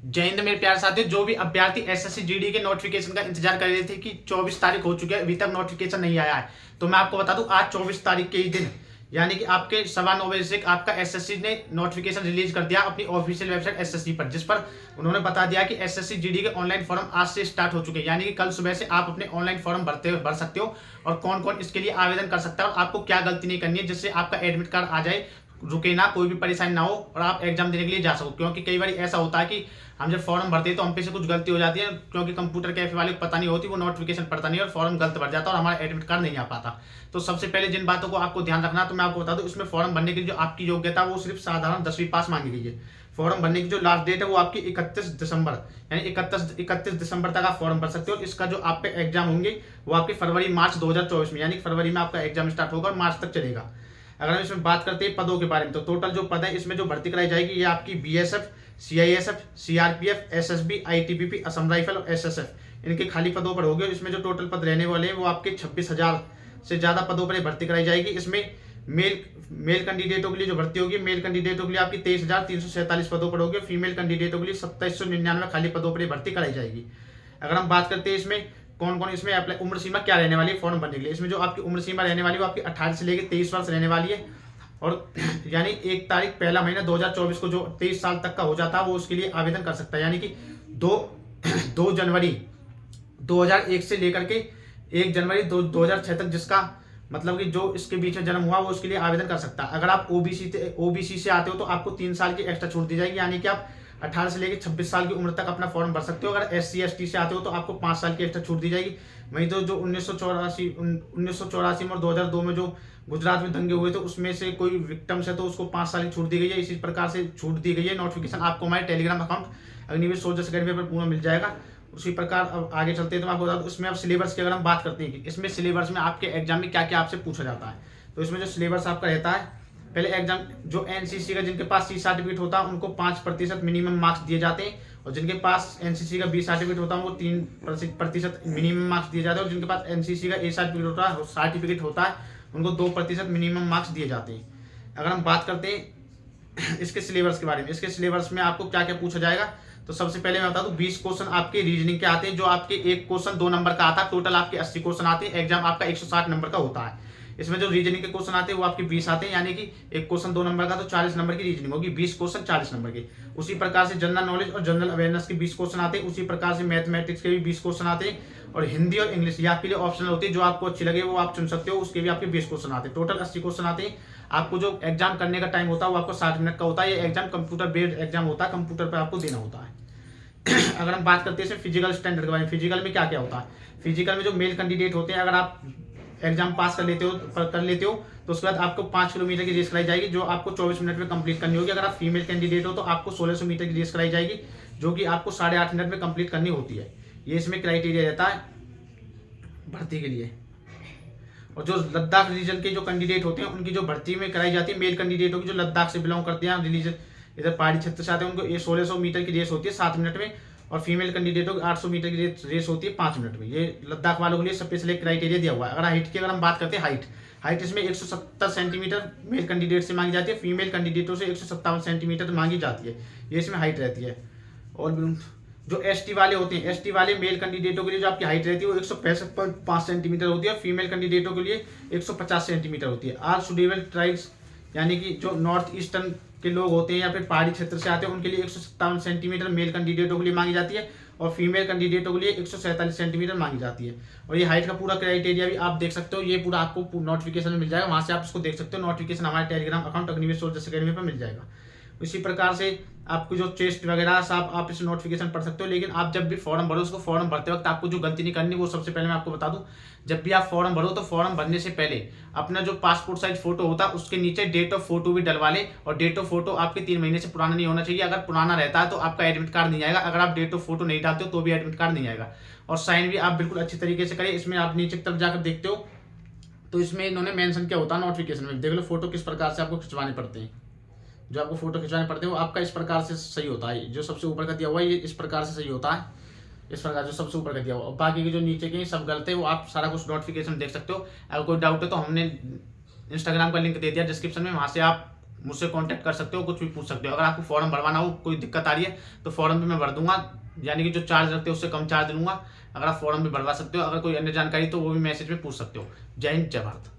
जय हिंद मेरे प्यारे साथियों। जो भी अभ्यर्थी एसएससी जीडी के नोटिफिकेशन का इंतजार कर रहे थे कि 24 तारीख हो चुकी है, अभी तक नोटिफिकेशन नहीं आया है, तो मैं आपको बता दूं आज 24 तारीख के ही दिन यानी कि आपके 9:15 बजे से आपका एसएससी ने नोटिफिकेशन रिलीज कर दिया अपनी ऑफिशियल वेबसाइट एसएससी पर, जिस पर उन्होंने बता दिया कि एसएससी जीडी के ऑनलाइन फॉर्म आज से स्टार्ट हो चुके हैं। यानी कि कल सुबह से आप अपने ऑनलाइन फॉर्म भर सकते हो और कौन कौन इसके लिए आवेदन कर सकता है और आपको क्या गलती नहीं करनी है जिससे आपका एडमिट कार्ड आ जाए, रुके ना, कोई भी परेशानी ना हो और आप एग्जाम देने के लिए जा सको। क्योंकि कई बार ऐसा होता है कि हम जब फॉर्म भरते हैं तो हम पे से कुछ गलती हो जाती है, क्योंकि कंप्यूटर कैफे वाले को पता नहीं होती, वो नोटिफिकेशन पड़ता नहीं और फॉर्म गलत भर जाता है और हमारा एडमिट कार्ड नहीं आ पाता। तो सबसे पहले जिन बातों को आपको ध्यान रखना, तो मैं आपको बता दूं, इसमें फॉर्म भरने की जो आपकी योग्यता वो सिर्फ साधारण 10वीं पास मांगी गई है। फॉर्म भरने की जो लास्ट डेट है वो आपकी 31 दिसंबर यानी 31 दिसंबर तक आप फॉर्म भर सकते हो। इसका जो आप पे एग्जाम होंगे वो आपके फरवरी मार्च 2024 में, यानी फरवरी में आपका एग्जाम स्टार्ट होगा और मार्च तक चलेगा। अगर हम इसमें बात करते हैं पदों के बारे में, तो टोटल जो पद है इसमें जो भर्ती कराई जाएगी ये आपकी BSF, CISF, CRPF, SSB, ITBP, Assam rifle और एसएसएफ, इनके खाली पदों पर होंगे। इसमें जो टोटल पद रहने वाले हैं वो आपके 26,000 से ज्यादा पदों पर भर्ती कराई जाएगी। इसमें मेल कैंडिडेटों के लिए जो भर्ती होगी, मेल कैंडिडेटों के लिए आपकी 23,347 पदों पर होगी। फीमेल कैंडिडेटों के लिए 2799 खाली पदों पर भर्ती कराई जाएगी। अगर हम बात करते हैं इसमें कौन कौन इसमें अप्लाई, उम्र सीमा क्या रहने वाली है फॉर्म भरने के लिए, इसमें जो आपकी उम्र सीमा रहने वाली है वो आपकी 18 से लेकर 23 वर्ष रहने वाली है। और यानी 1 तारीख पहला महीना 2024 को जो 23 साल तक का हो जाता है वो उसके लिए आवेदन कर सकता है। यानी कि 2 जनवरी 2001 से लेकर के 1 जनवरी 2006 तक, जिसका मतलब कि जो इसके बीच में जन्म हुआ वो उसके लिए आवेदन कर सकता है। अगर आप ओबीसी से आते हो तो आपको 3 साल की एक्स्ट्रा छूट दी जाएगी, यानी कि आप 18 से लेकर 26 साल की उम्र तक अपना फॉर्म भर सकते हो। अगर एससी एसटी से आते हो तो आपको 5 साल की एक्स्ट्रा छूट दी जाएगी। वहीं तो जो 1984 में और 2002 में जो गुजरात में दंगे हुए थे उसमें से कोई विक्टिम्स है तो उसको 5 साल की छूट दी गई है। इसी प्रकार से छूट दी गई है। नोटिफिकेशन आपको हमारे Telegram account Agniveer soldiers academy पर पूरा मिल जाएगा। उसी प्रकार अब आगे चलते हैं तो मैं आपको बता दूं, इसमें अब सिलेबस की अगर हम बात करते हैं कि इसमें सिलेबस में आपके एग्जाम में क्या क्या आपसे पूछा जाता है, तो इसमें जो सिलेबस आपका रहता है, पहले एग्जाम जो एनसीसी का जिनके पास सी सर्टिफिकेट होता है उनको 5% मिनिमम मार्क्स दिए जाते हैं, और जिनके पास एनसीसी का बी सर्टिफिकेट होता है उनको 3% मिनिमम मार्क्स दिए जाते हैं, और जिनके पास एनसीसी का ए सर्टिफिकेट होता है उनको 2% मिनिमम मार्क्स दिए जाते हैं। अगर हम बात करते हैं इसके सिलेबस के बारे में, इसके सिलेबस में आपको क्या क्या पूछा जाएगा, तो सबसे पहले मैं बता दूं 20 क्वेश्चन आपके रीजनिंग के आते हैं, जो आपके एक क्वेश्चन 2 नंबर का आता है। टोटल आपके 80 क्वेश्चन आते हैं। एग्जाम आपका 160 नंबर का होता है। इसमें जो रीजनिंग के क्वेश्चन आते हैं वो आपके 20 आते हैं, यानी कि एक क्वेश्चन 2 नंबर का तो 40 नंबर की रीजनिंग होगी, 20 क्वेश्चन 40 नंबर के। उसी प्रकार से जनरल नॉलेज और जनरल अवेयरनेस के 20 क्वेश्चन आते हैं। उसी प्रकार से मैथमेटिक्स के भी 20 क्वेश्चन आते हैं, और हिंदी और इंग्लिश ये आपके लिए ऑप्शनल होती है, जो आपको अच्छी लगे वो आप चुन सकते हो, उसके भी आपके 20 क्वेश्चन आते हैं। टोटल 80 क्वेश्चन आते हैं। आपको जो एग्जाम करने का टाइम होता है वो आपको 60 मिनट का होता है। ये एग्जाम कंप्यूटर बेस्ड एग्जाम होता है, कंप्यूटर पर आपको देना होता है। अगर हम बात करते हैं फिजिकल स्टैंडर्ड के बारे में, फिजिकल में क्या क्या होता है, फिजिकल में जो मेल कैंडिडेट होते हैं, अगर आप एग्जाम पास कर लेते हो तो उसके बाद आपको 5 किलोमीटर की रेस कराई जाएगी, जो आपको 24 मिनट में कंप्लीट करनी होगी। अगर आप फीमेल कैंडिडेट हो तो आपको 1600 मीटर की रेस कराई जाएगी, जो कि आपको 8.5 मिनट में कंप्लीट करनी होती है। ये इसमें क्राइटेरिया रहता है भर्ती के लिए। और जो लद्दाख रीजन के जो कैंडिडेट होते हैं उनकी जो भर्ती में कराई जाती है, मेल कैंडिडेटों की जो लद्दाख से बिलोंग करते हैं, रिलीजन इधर पहाड़ी क्षेत्र से आते हैं, उनको ये 1600 मीटर की रेस होती है 7 मिनट में, और फीमेल कैंडिडेटों की 800 मीटर की रेस होती है 5 मिनट में। ये लद्दाख वालों के लिए स्पेशल एक क्राइटेरिया दिया हुआ है। अगर हाइट की अगर हम बात करते हैं, हाइट इसमें 170 सेंटीमीटर मेल कैंडिडेट से मांगी जाती है, फीमेल कैंडिडेटों से 157 सेंटीमीटर मांगी जाती है, ये इसमें हाइट रहती है। और जो एसटी वाले होते हैं, एसटी वाले मेल कैंडिडेटों के लिए जो आपकी हाइट रहती है वो 165.5 सेंटीमीटर होती है, फीमेल कैंडिडेटों के लिए 150 सेंटीमीटर होती है। आर शेड्यूल्ड ट्राइब्स यानी कि जो नॉर्थ ईस्टर्न के लोग होते हैं या फिर पहाड़ी क्षेत्र से आते हैं उनके लिए 157 सेंटीमीटर मेल कैंडिडेटों के लिए मांगी जाती है, और फीमेल कैंडिडेटों के लिए 147 सेंटीमीटर मांगी जाती है। और ये हाइट का पूरा क्राइटेरिया भी आप देख सकते हो, ये पूरा आपको नोटिफिकेशन में मिल जाएगा, वहां से आप इसको देख सकते हो। नोटिफिकेशन हमारे Telegram account Agniveer soldiers academy पर मिल जाएगा। इसी प्रकार से आपको जो चेस्ट वगैरह सब आप इस नोटिफिकेशन पढ़ सकते हो। लेकिन आप जब भी फॉर्म भरो, उसको फॉर्म भरते वक्त आपको जो गलती नहीं करनी, वो सबसे पहले मैं आपको बता दूं, जब भी आप फॉर्म भरो तो फॉर्म भरने से पहले अपना जो पासपोर्ट साइज फोटो होता है उसके नीचे डेट ऑफ फोटो भी डलवा ले, और डेट ऑफ फोटो आपके 3 महीने से पुराना नहीं होना चाहिए। अगर पुराना रहता है तो आपका एडमिट कार्ड नहीं आएगा, अगर आप डेट ऑफ फोटो नहीं डालते हो तो भी एडमिट कार्ड नहीं आएगा। और साइन भी आप बिल्कुल अच्छी तरीके से करें। इसमें आप नीचे की तरफ जाकर देखते हो तो इसमें इन्होंने मेंशन किया होता है नोटिफिकेशन में, देख लो फोटो किस प्रकार से आपको खिंचवाने पड़ते हैं। जो आपको फोटो खिंचवाने पड़ते हैं वो आपका इस प्रकार से सही होता है, जो सबसे ऊपर का दिया हुआ है ये इस प्रकार से सही होता है, इस प्रकार जो सबसे ऊपर का दिया हुआ। बाकी के जो नीचे के सब गलत है वो आप सारा कुछ नोटिफिकेशन देख सकते हो। अगर कोई डाउट है तो हमने इंस्टाग्राम का लिंक दे दिया डिस्क्रिप्शन में, वहां से आप मुझसे कांटेक्ट कर सकते हो, कुछ भी पूछ सकते हो। अगर आपको फॉर्म भरवाना हो, कोई दिक्कत आ रही है तो फॉर्म भी मैं भर दूंगा, यानी कि जो चार्ज लगते हैं उससे कम चार्ज लूंगा। अगर आप फॉर्म भी भरवा सकते हो, अगर कोई अन्य जानकारी तो वो भी मैसेज में पूछ सकते हो। जय हिंद, जय भारत।